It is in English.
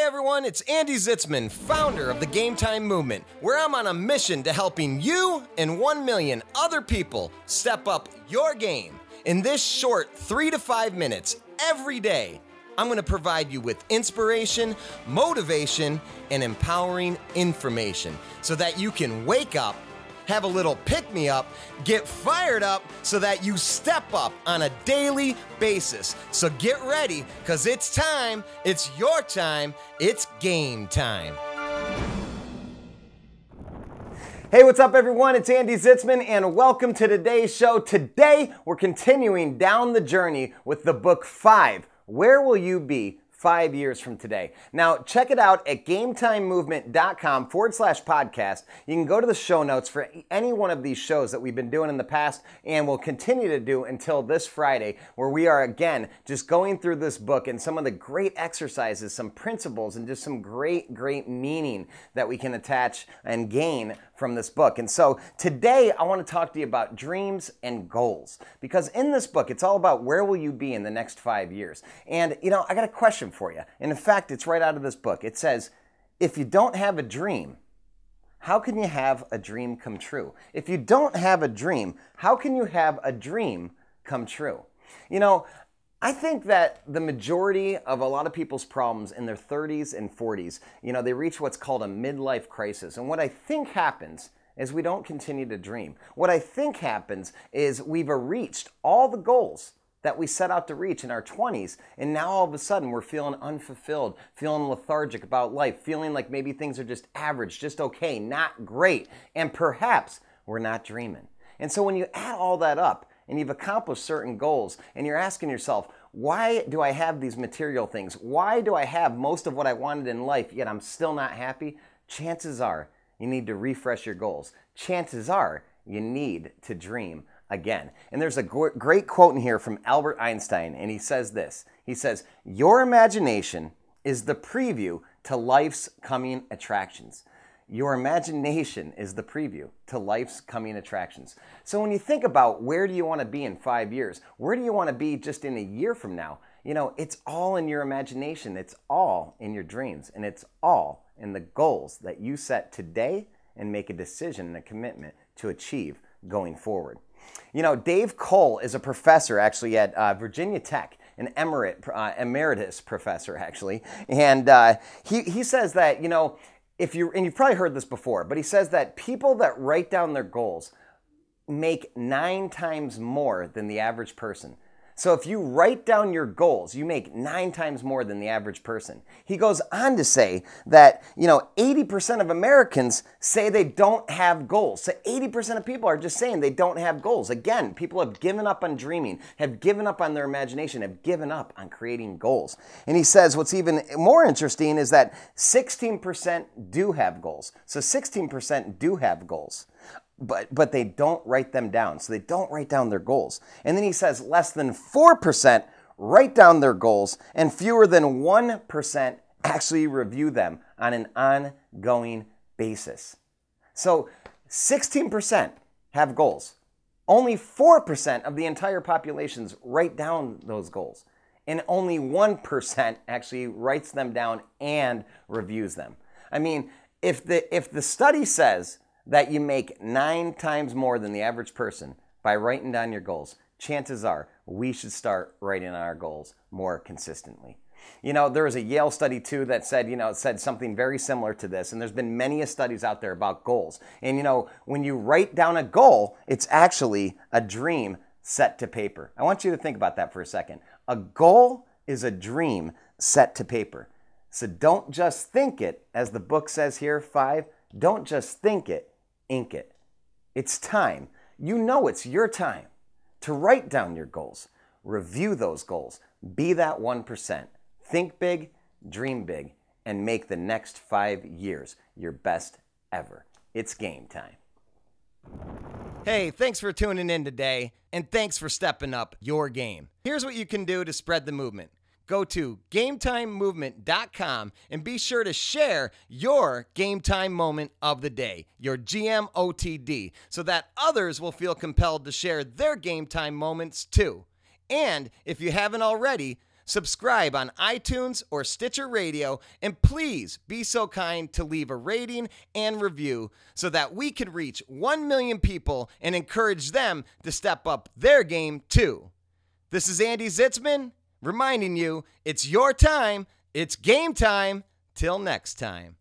Hi everyone, it's Andy Zitzmann, founder of the GAMETIME Movement, where I'm on a mission to helping you and 1 million other people step up your game. In this short 3 to 5 minutes every day, I'm going to provide you with inspiration, motivation, and empowering information so that you can wake up, have a little pick-me-up, get fired up so that you step up on a daily basis. So get ready, because it's time, it's your time, it's game time. Hey, what's up everyone? It's Andy Zitzmann and welcome to today's show. Today, we're continuing down the journey with the book 5, Where Will You Be 5 years from today? Now, check it out at GAMETIMEmovement.com/podcast. You can go to the show notes for any one of these shows that we've been doing in the past and will continue to do until this Friday, where we are again just going through this book and some of the great exercises, some principles, and just some great meaning that we can attach and gain from this book. And so today I want to talk to you about dreams and goals, because in this book it's all about where will you be in the next 5 years. And I got a question for you. And in fact, it's right out of this book. It says, if you don't have a dream, how can you have a dream come true? If you don't have a dream, how can you have a dream come true? I think that the majority of a lot of people's problems in their 30s and 40s, they reach what's called a midlife crisis. And what I think happens is we don't continue to dream. What I think happens is we've reached all the goals that we set out to reach in our 20s, and now all of a sudden we're feeling unfulfilled, feeling lethargic about life, feeling like maybe things are just average, just okay, not great, and perhaps we're not dreaming. And so when you add all that up, and you've accomplished certain goals, and you're asking yourself, why do I have these material things? Why do I have most of what I wanted in life, yet I'm still not happy? Chances are you need to refresh your goals. Chances are you need to dream again. And there's a great quote in here from Albert Einstein, and he says this. He says, "Your imagination is the preview to life's coming attractions." Your imagination is the preview to life's coming attractions. So when you think about where do you want to be in 5 years, where do you want to be just in a year from now, it's all in your imagination, it's all in your dreams, and it's all in the goals that you set today and make a decision and a commitment to achieve going forward. Dave Cole is a professor actually at Virginia Tech, an emeritus professor actually, and he says that, and you've probably heard this before, but he says that people that write down their goals make 9 times more than the average person. So if you write down your goals, you make 9 times more than the average person. He goes on to say that, 80% of Americans say they don't have goals. So 80% of people are just saying they don't have goals. Again, people have given up on dreaming, have given up on their imagination, have given up on creating goals. And he says what's even more interesting is that 16% do have goals. So 16% do have goals. But they don't write them down. So they don't write down their goals. And then he says less than 4% write down their goals, and fewer than 1% actually review them on an ongoing basis. So 16% have goals. Only 4% of the entire populations write down those goals. And only 1% actually writes them down and reviews them. I mean, if the study says that you make 9 times more than the average person by writing down your goals, chances are we should start writing on our goals more consistently. There was a Yale study too that said, it said something very similar to this, and there's been many studies out there about goals. And when you write down a goal, it's actually a dream set to paper. I want you to think about that for a second. A goal is a dream set to paper. So don't just think it, as the book says here, 5, don't just think it, ink it. It's time. It's your time to write down your goals, review those goals, be that 1%, think big, dream big, and make the next 5 years your best ever. It's game time. Hey, thanks for tuning in today, and thanks for stepping up your game. Here's what you can do to spread the movement. Go to GAMETIMEmovement.com and be sure to share your game time moment of the day, your GMOTD, so that others will feel compelled to share their game time moments too. And if you haven't already, subscribe on iTunes or Stitcher Radio, and please be so kind to leave a rating and review so that we can reach 1 million people and encourage them to step up their game too. This is Andy Zitzman reminding you it's your time, it's game time. Till next time.